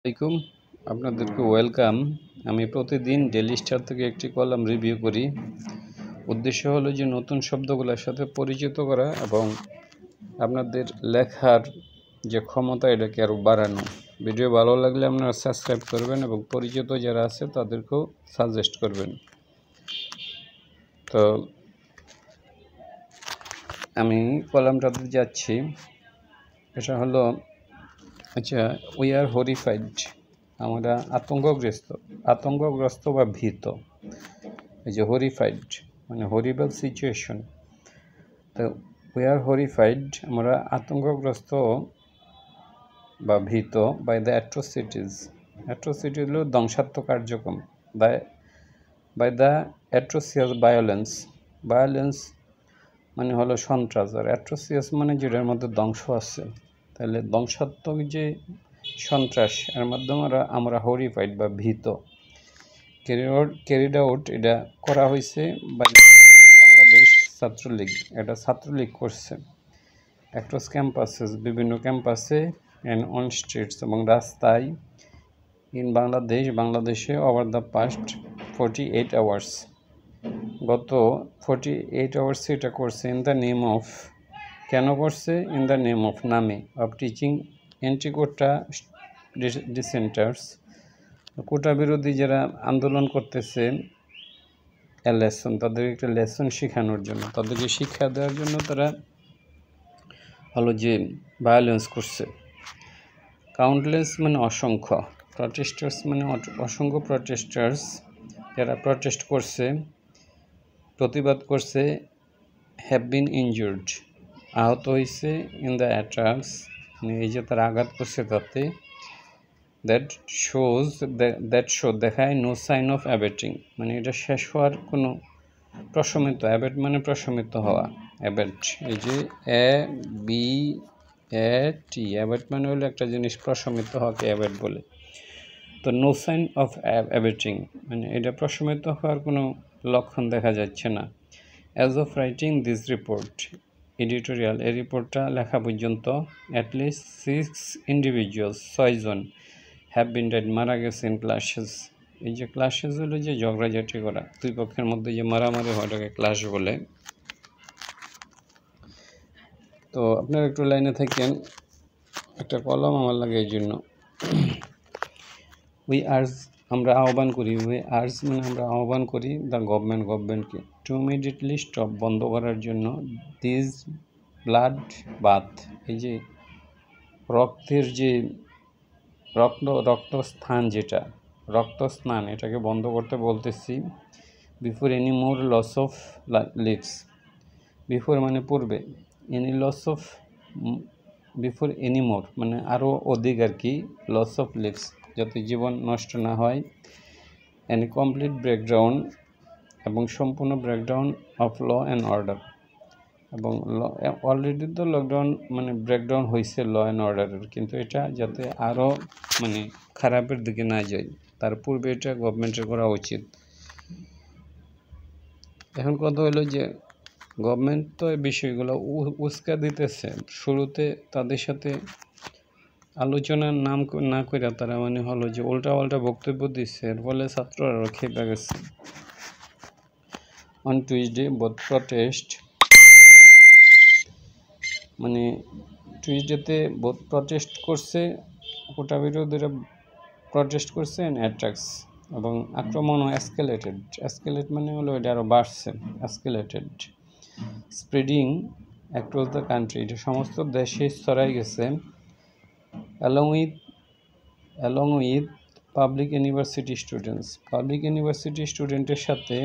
আসসালামাইকুম, আপনাদেরকে ওয়েলকাম। আমি প্রতিদিন ডেইলি স্টার থেকে একটি কলাম রিভিউ করি। উদ্দেশ্য হলো যে নতুন শব্দগুলোর সাথে পরিচিত করা এবং আপনাদের লেখার যে ক্ষমতা এটাকে আরও বাড়ানো। ভিডিও ভালো লাগলে আপনারা সাবস্ক্রাইব করবেন এবং পরিচিত যারা আছে তাদেরকেও সাজেস্ট করবেন। তো আমি কলামটাতে যাচ্ছি। এটা হলো উই আর হরিফাইড, আমরা আতঙ্কগ্রস্ত বা ভীত। এই যে হরিফাইড মানে হরিবল সিচুয়েশন। তো উই আর হরিফাইড, আমরা আতঙ্কগ্রস্ত বা ভীত বাই দ্য অ্যাট্রোসিটিজ। অ্যাট্রোসিটি হলো ধ্বংসাত্মক কার্যক্রম। বাই দ্য অ্যাট্রোসিয়াস ভায়োলেন্স মানে হলো সন্ত্রাস, আর অ্যাট্রোসিয়াস মানে যেটার মধ্যে ধ্বংস আছে। তাহলে ধ্বংসাত্মক যে সন্ত্রাস এর মাধ্যমে আমরা হরিফাইড বা ভীত। ক্যারিড আউট এটা করা হয়েছে বাংলাদেশ ছাত্রলীগ, এটা ছাত্রলীগ করছে অ্যাক্রস ক্যাম্পাসেস, বিভিন্ন ক্যাম্পাসে অ্যান্ড অন স্ট্রিটস এবং রাস্তায় ইন বাংলাদেশে ওভার দ্য পাস্ট 48 আওয়ার্স, গত 48 আওয়ার্সে এটা করছে ইন দ্য নেম অফ, কেন করছে? ইন দ্য নেম অফ, নামে, অফ টিচিং অ্যান্টি কোটা ডিসেন্টার্স, কোটা বিরোধী যারা আন্দোলন করতেছে লেসন, তাদেরকে একটা লেসন শেখানোর জন্য, তাদেরকে শিক্ষা দেওয়ার জন্য তারা হলো যে ভায়োলেন্স করছে। কাউন্টলেস মানে অসংখ্য, প্রটেস্টার্স মানে অসংখ্য প্রটেস্টার্স যারা প্রটেস্ট করছে, প্রতিবাদ করছে, হ্যাভ বিন ইনজুর্ড, আহত হয়েছে, ইন দ্য অ্যাটাকস মানে এই যে তারা আঘাত করছে তাতে, দ্যাট শো দেখায় নো সাইন অফ অ্যাবেটিং মানে এটা শেষ হওয়ার কোনো প্রশমিত, অ্যাবেট মানে প্রশমিত হওয়া, অ্যাবেট এই যে ABAT, অ্যাবেট মানে হলো একটা জিনিস প্রশমিত হওয়াকে অ্যাবেট বলে। তো নো সাইন অফ অ্যাবেটিং মানে এটা প্রশমিত হওয়ার কোনো লক্ষণ দেখা যাচ্ছে না। As of writing this report, editorial, এই রিপোর্টটা লেখা পর্যন্ত অ্যাটলিস্ট 6 ইন্ডিভিজুয়ালস, 6 জন হ্যাভ বিন ডেড, মারা গেছে ইন ক্লাসেস। এই যে ক্লাসেস হলো যে ঝগড়াঝাটি করা, দুই পক্ষের মধ্যে যে মারামারি হয় ওটাকে ক্লাস বলে। তো আপনারা একটু লাইনে থাকেন, একটা কলম আমার লাগে এই জন্য। উই আর্জ, আমরা আহ্বান করি, উই আর্জ মানে আমরা আহ্বান করি দ্য গভর্নমেন্টকে টু ইমিডিয়েটলি স্টপ, বন্ধ করার জন্য, দিস ব্লাড বাথ, এই যে রক্তের যে রক্তস্থান, যেটা রক্তস্নান, এটাকে বন্ধ করতে বলতেছি। Before any more loss of lives, before মানে পূর্বে, any loss of, before any more মানে আরও অধিক আর কি, লস অফ লিভস যাতে জীবন নষ্ট না হয়, এনি কমপ্লিট ব্রেকডাউন এবং সম্পূর্ণ breakdown of law and order, এবং অলরেডি তো লকডাউন মানে ব্রেকডাউন হয়েছে ল অ্যান্ড অর্ডারের, কিন্তু এটা যাতে আরও মানে খারাপের দিকে না যায় তার পূর্বে এটা গভর্নমেন্টের করা উচিত। এখন কথা হলো যে গভর্নমেন্ট তো এই বিষয়গুলো উস্কা দিতেছে, শুরুতে তাদের সাথে আলোচনার নাম না করে তারা মানে হলো যে উল্টা বক্তব্য দিচ্ছে, এর ফলে ছাত্ররা খেপে গেছে। অন টুইসডে বোথ প্রটেস্ট মানে টুইসডেতে বোথ প্রটেস্ট করছে, কোটা বিরোধীরা প্রটেস্ট করছে অ্যান্ড অ্যাটাকস, এবং আক্রমণও এসকেলেট মানে হলো এটা আরও বাড়ছে, এসকেলেটেড, স্প্রেডিং অ্যাক্রস দ্য কান্ট্রি, এটা সমস্ত দেশে ছড়াই গেছে, অ্যালং উইথ পাবলিক ইউনিভার্সিটি স্টুডেন্টের সাথে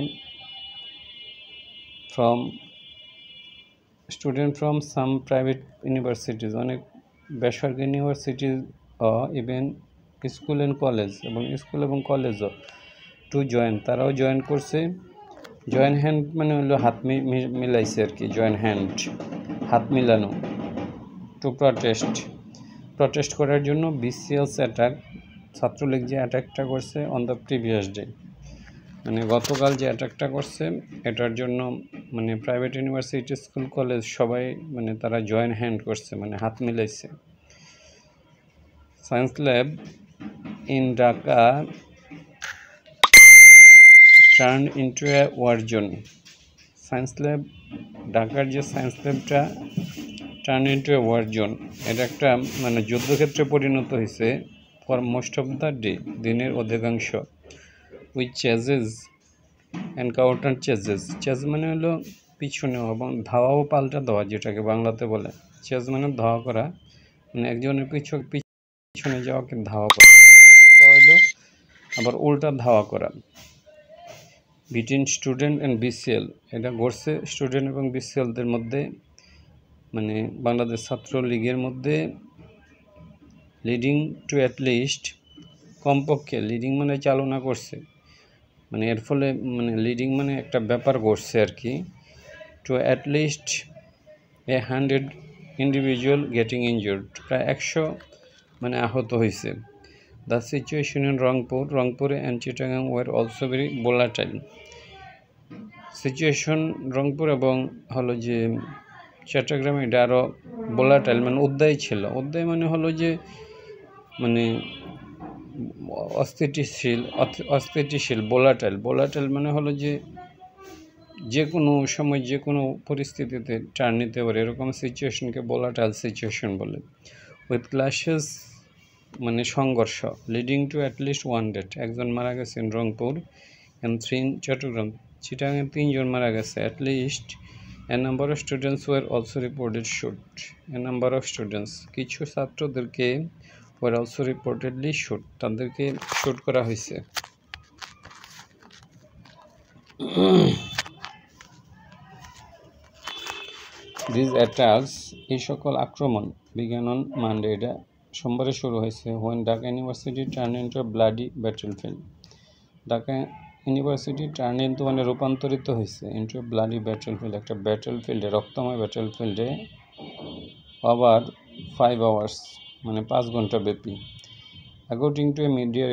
student from some private universities, অনেক বেসরকারি ইউনিভার্সিটি, ইভেন স্কুল এবং কলেজও টু জয়েন, তারাও জয়েন করছে। জয়েন হ্যান্ড মানে হলো হাত মিলাইছে আর কি, জয়েন হ্যান্ড হাত মিলানো, টু প্রটেস্ট করার জন্য। BCL's অ্যাটাক, ছাত্রলীগ যে অ্যাটাকটা করছে অন দ্য প্রিভিয়াস ডে, মানে গতকাল যে অ্যাটাকটা করছে এটার জন্য মানে প্রাইভেট ইউনিভার্সিটি, স্কুল, কলেজ সবাই মানে তারা জয়েন হ্যান্ড করছে, মানে হাত মিলাইছে। Science lab in Dhaka turned into a war zone. Science lab, ঢাকার যে সায়েন্স ল্যাবটা turn into a war zone, এটা একটা মানে যুদ্ধক্ষেত্রে পরিণত হয়েছে for most of the day, দিনের অধিকাংশ। With chases and counter chases, chase মানে হলো পিছনে এবং ধাওয়া ও পাল্টা দেওয়া, যেটাকে বাংলাতে বলে। চেজ মানে ধাওয়া করা, মানে একজনের পিছনে যাওয়াকে ধাওয়া করা। পাল্টা দেওয়া হলো আবার উল্টা ধাওয়া করা। বিটুইন স্টুডেন্ট অ্যান্ড বিসিএল, এটা ঘটছে স্টুডেন্ট এবং বিসিএলদের মধ্যে, মানে বাংলাদেশ ছাত্র লীগের মধ্যে। লিডিং টু অ্যাটলিস্ট, কমপক্ষে, লিডিং মানে চালনা করছে, মানে এর ফলে মানে লিডিং মানে একটা ব্যাপার ঘটছে আর কি। To at least 100 individual getting injured, প্রায় 100 মানে আহত হয়েছে। দ্য সিচুয়েশন ইন রংপুরে and Chittagong were also very volatile. Situation Rangpur এবং হলো যে চট্টগ্রামে এটা আরও ভোলাটাইল, মানে উদ্দায়ী ছিল। উদ্দায়ী মানে হলো যে মানে অস্থিতিশীল। ভোলাটাইল মানে হলো যে যে কোনো সময় যে কোনো পরিস্থিতিতে টার্ন নিতে পারে, এরকম সিচুয়েশনকে ভোলাটাইল সিচুয়েশন বলে। উইথ ক্লাশেস মানে সংঘর্ষ। লিডিং টু অ্যাটলিস্ট 1 ডেথ, একজন মারা গেছেন রংপুর, অ্যান্ড 3 চট্টগ্রাম। চিটাগাংয়ে 3 জন মারা গেছে। At least A number of students were also reported shoot. A number of students, কিছু ছাত্রদেরকে ওয়ার অলসো রিপোর্টেডলি শুট, তাদেরকে শুট করা হয়েছে। দিস অ্যাটাকস, এই সকল আক্রমণ, বিজ্ঞান অন মানডে, এটা সোমবারে শুরু হয়েছে। When Dhaka university turn into a bloody battlefield, Dhaka university turn into মানে রূপান্তরিত হয়েছে ইন্টু এ ব্লাডি ব্যাটেলফিল্ড, একটা ব্যাটেলফিল্ডে, রক্তময় ব্যাটেলফিল্ডে। ওভার 5 hours, মানে 5 ঘন্টা ব্যাপী। According to A media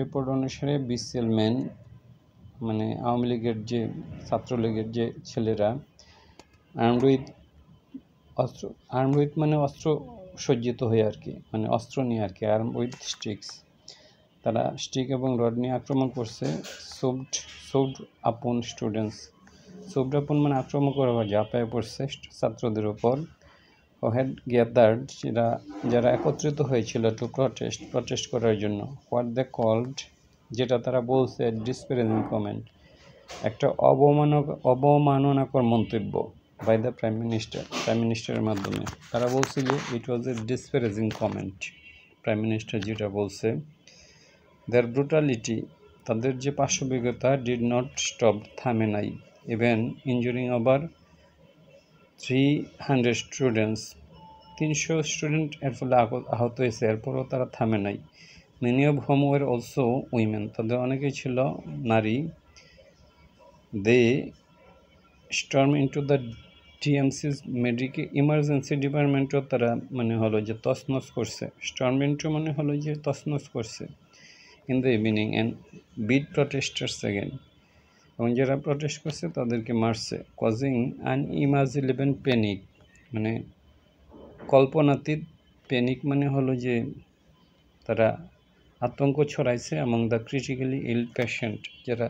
report অনুসারে বিসিএল ম্যান, মানে আওয়ামী লীগের যে ছাত্রলীগের যে ছেলেরা, আর্মড উইথ মানে অস্ত্র সজ্জিত হয়ে আর কি, মানে অস্ত্র নিয়ে আর কি, আর্ম উইথ স্টিক্স, তারা স্টিক এবং রড নিয়ে আক্রমণ করছে। সোভড আপন স্টুডেন্টস, সোভড আপন মানে আক্রমণ করা হয়, ঝাঁপায় পড়ছে ছাত্রদের উপর। ও হ্যাড গ্যাদার্ড, যারা একত্রিত হয়েছিল টু প্রটেস্ট করার জন্য। হোয়াট দে কল্ড, যেটা তারা বলছে ডিসপ্যারেজিং কমেন্ট, একটা অবমাননাকর মন্তব্য বাই দ্য প্রাইম মিনিস্টারের মাধ্যমে। তারা বলছে যে ইট ওয়াজ এ ডিসপ্যারেজিং কমেন্ট, প্রাইম মিনিস্টার যেটা বলছে। দেয়ার ব্রুটালিটি, তাদের যে পাশবিকতা, ডিড নট স্টপ, থামে নাই। ইভেন ইনজুরিং ওভার 300 স্টুডেন্টস, 300 স্টুডেন্ট এর ফলে আহত হয়েছে, এরপরও তারা থামে নাই। Many of home were also women, তাদের অনেকেই ছিল নারী। দে স্টর্ম ইন্টু দ্য টিএমসি's ইমার্জেন্সি ডিপার্টমেন্টও তারা মানে হলো যে তছনছ করছে। স্টর্ম ইন্টু মানে হলো যে তছনছ করছে। In the evening and beat protesters again, এবং যারা প্রটেস্ট করছে তাদেরকে মারছে। কজিং আনইমাজিনেবল প্যানিক, মানে কল্পনাতীত, প্যানিক মানে হলো যে তারা আতঙ্ক ছড়াইছে। এবং দ্য ক্রিটিক্যালি ইল পেশেন্ট, যারা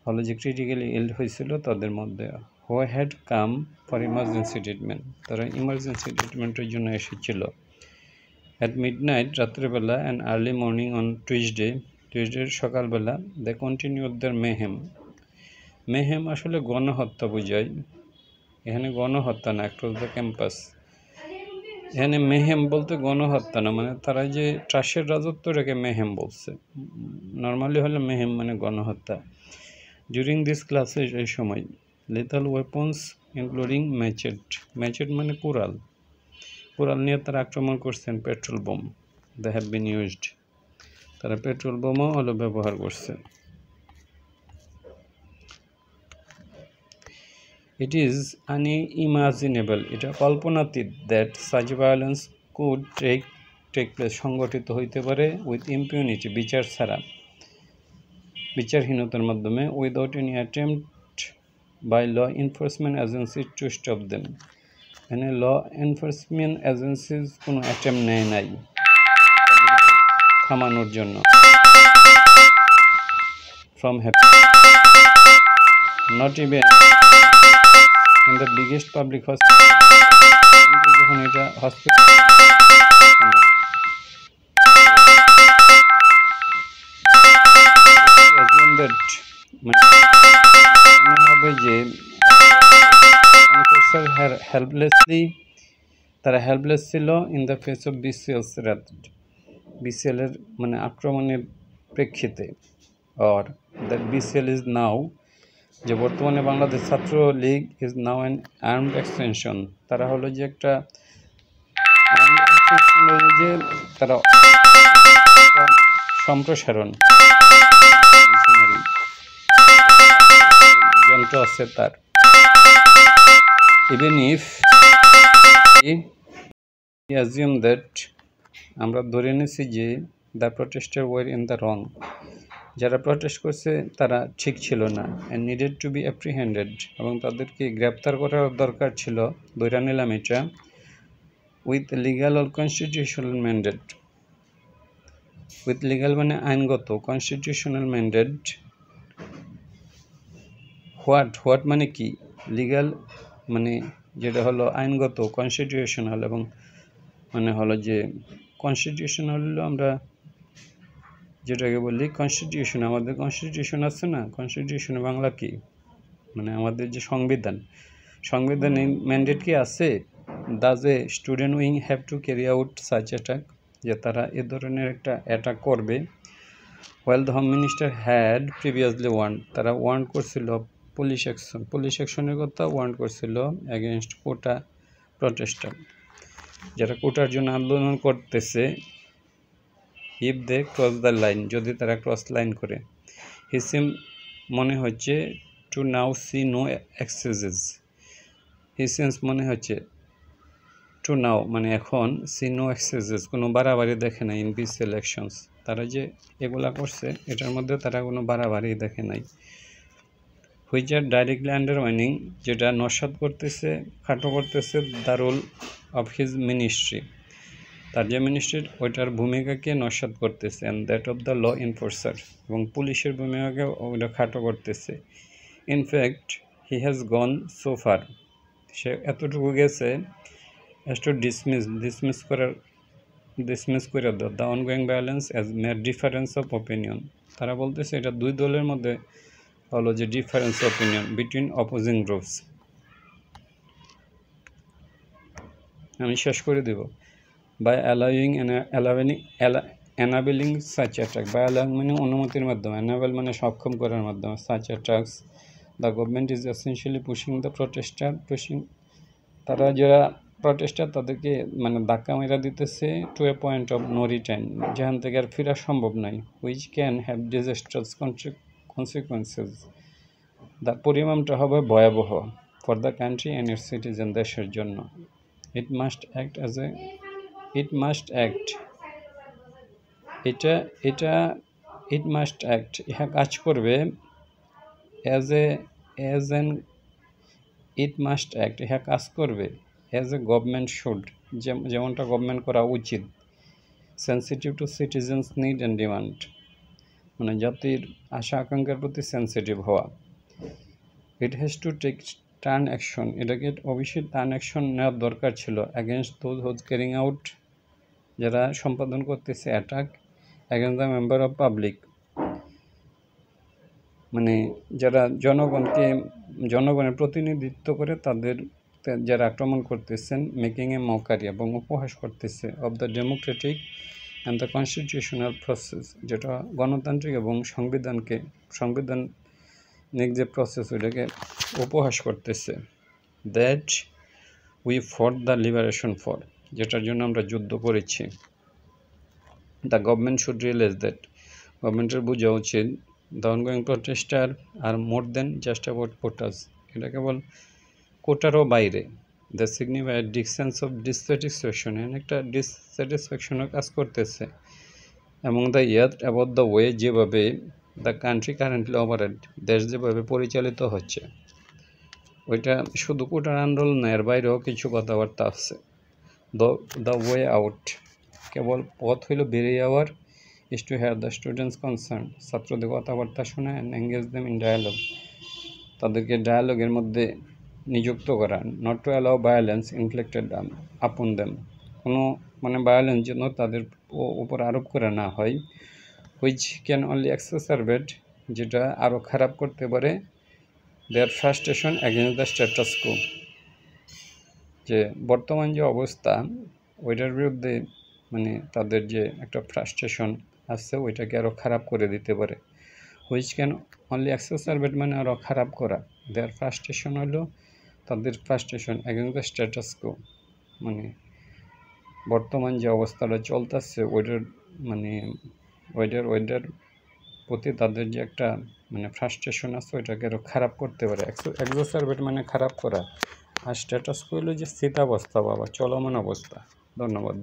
হলো যে ক্রিটিক্যালি ইল হয়েছিল তাদের মধ্যে। Who had come for emergency treatment, তারা ইমার্জেন্সি ট্রিটমেন্টের জন্য এসেছিল। অ্যাট মিডনাইট, রাত্রেবেলা, অ্যান্ড আর্লি মর্নিং অন টিউসডের সকালবেলা, দে কন্টিনিউ দেয়ার মেহেম আসলে গণহত্যা বোঝায়, এখানে গণহত্যা না, অ্যাক্রস দ্য ক্যাম্পাস। এখানে মেহেম বলতে গণহত্যা না, মানে তারা যে ট্রাসের রাজত্ব রেখে মেহেম বলছে, নর্মালি হলে মেহেম মানে গণহত্যা। ডিউরিং দিস ক্লাসেস, এই সময়, লেথাল ওয়েপন্স ইনক্লুডিং ম্যাচেট মানে কুড়াল নিয়ে তারা আক্রমণ করছেন। Petrol bomb, they have been used, তারা পেট্রোল বোমও হলো ব্যবহার করছে। ইট ইজ আনইমাজিনেবল, এটা কল্পনাতীত, that such violence could take place, সংগঠিত হইতে পারে, উইথ ইম্পিউনিটি, বিচার ছাড়া, বিচারহীনতার মাধ্যমে, without any attempt by law enforcement agency to stop them. এখানে ল এনফোর্সমেন্ট এজেন্সিজ কোনো অ্যাটেম্প নেয় নাই থামানোর জন্য from happening. Not even in the biggest public hospital. যখন এটা হসপিটাল মনে হবে যে হেল্পলেসলি তারা হেল্পলেস ছিল ইন দ্য ফেস অফ বিসিএলস রাত বিসিএল এর মানে আক্রমণের প্রেক্ষিতে or that BCL is now যে বর্তমানে বাংলাদেশ ছাত্র League is now an armed extension তারা হলো যে একটা যে তারা সম্প্রসারণ যন্ত্র আছে তার even if we assume that আমরা ধরে নিছি যে the protester were in the wrong যারা প্রটেস্ট করছে তারা ঠিক ছিল না and needed to be apprehended এবং তাদেরকে গ্রেপ্তার করার দরকার ছিল ধরে নিলাম এটা with legal or constitutional mandate with legal মানে আইনগত constitutional mandate what মানে কি legal মানে যেটা হলো আইনগত constitutional এবং মানে হলো যে constitutional হলো আমরা যেটাকে বলি কনস্টিটিউশন আমাদের কনস্টিটিউশন আছে না কনস্টিটিউশনে বাংলা কি মানে আমাদের যে সংবিধানে ম্যান্ডেট কি আছে does a student wing have to carry out such attack যে তারা এ ধরনের একটা অ্যাটাক করবে well the home minister had previously তারা ওয়ার্ন করছিল পুলিশ অ্যাকশনের কথা ওয়ার্ন করছিল এগেনস্ট কোটা প্রটেস্টার যারা কোটার জন্য আন্দোলন করতেছে if they cross the line যদি তারা ক্রস লাইন করে he seems মনে হচ্ছে to now see no excesses he seems মনে হচ্ছে to now মানে এখন see no excesses কোনো বাড়াবাড়ি দেখে না in these elections তারা যে এগুলা করছে এটার মধ্যে তারা কোনো বাড়াবাড়ি দেখে নাই which are directly undermining যেটা নস্যাৎ করতেছে খাটো করতেছে the role of his ministry তার যে মিনিস্ট্রি ওইটার ভূমিকাকে নস্যাৎ করতেছে and that of the law enforcer এবং পুলিশের ভূমিকাকে ওইটা খাটো করতেছে in fact he has gone so far সে এতটুকু গেছে অ্যাজ টু ডিসমিস করে দাও the ongoing violence as mere difference of opinion তারা বলতেছে এটা দুই দলের মধ্যে হলো যে difference opinion between opposing groups আমি শেষ করে দেব by enabling such attack by allowing মানে অনুমতির মাধ্যমে enable মানে সক্ষম করার মাধ্যমে such attacks the government is essentially pushing the pushing তারা যারা প্রটেস্টার তাদেরকে মানে ধাক্কা মেরা দিতেছে to a point of no return যেখান থেকে আর ফেরা সম্ভব নয় which can have disastrous consequences the পরিণামটা হবে ভয়াবহ for the country and its citizen দেশের জন্য it must act ইহা কাজ করবে ইহা কাজ করবে as a government should যেমনটা গভর্নমেন্ট করা উচিত sensitive to citizens need and demand মানে জাতির আশা আকাঙ্ক্ষার প্রতি সেন্সিটিভ হওয়া it has to take turn action এটাকে অবশ্যই টার্ন অ্যাকশন নেওয়ার দরকার ছিল against those who's carrying out যারা সম্পাদন করতেছে attack against the member of public মানে যারা জনগণের প্রতিনিধিত্ব করে তাদের যারা আক্রমণ করতেছেন মেকিং এ মকারি এবং উপহাস করতেছে of the democratic and the constitutional process যেটা গণতান্ত্রিক এবং সাংবিধানিক যে প্রসেস ওইটাকে উপহাস করতেছে that we fought the liberation for যেটার জন্য আমরা যুদ্ধ করেছি the government should realise that গভর্নমেন্টের বোঝা উচিত the ongoing protester are more than just about quotas এটা কেবল কোটারও বাইরে the signify decades of dissatisfaction একটা ডিসস্যাটিসফ্যাকশনও কাজ করতেছে এবং the youth about the way যেভাবে দ্য কান্ট্রি কারেন্টলি অপারেট দেশ যেভাবে পরিচালিত হচ্ছে ওইটা শুধু কোটার আন্দোলন এর বাইরেও কিছু কথাবার্তা আছে দ্য ওয়ে আউট কেবল পথ হইল বেরিয়ে যাওয়ার is to hear the students concerned, ছাত্রদের কথাবার্তা শোনা and engage them in dialogue, তাদেরকে ডায়ালগের মধ্যে নিযুক্ত করা, not to allow violence inflicted upon them, কোনো মানে ভায়োলেন্স যেন তাদের উপর আরোপ করা না হয়, which can only exacerbate, যেটা আরও খারাপ করতে পারে their frustration against the status quo, যে বর্তমান যে অবস্থা ওইটার বিরুদ্ধে মানে তাদের যে একটা ফ্রাস্ট্রেশন আছে ওইটাকে আরও খারাপ করে দিতে পারে, which can only exacerbate মানে আরও খারাপ করা, their frustration হলো তাদের frustration against the status quo, মানে বর্তমান যে অবস্থাটা চলতেছে ওইটার মানে ওইটার প্রতি তাদের যে একটা মানে ফ্রাস্ট্রেশন আছে ওইটাকে আরও খারাপ করতে পারে। এক্সাসারবেট মানে খারাপ করা, আর স্ট্যাটাস কো হলো যে স্থিতাবস্থা বা চলমান অবস্থা। ধন্যবাদ।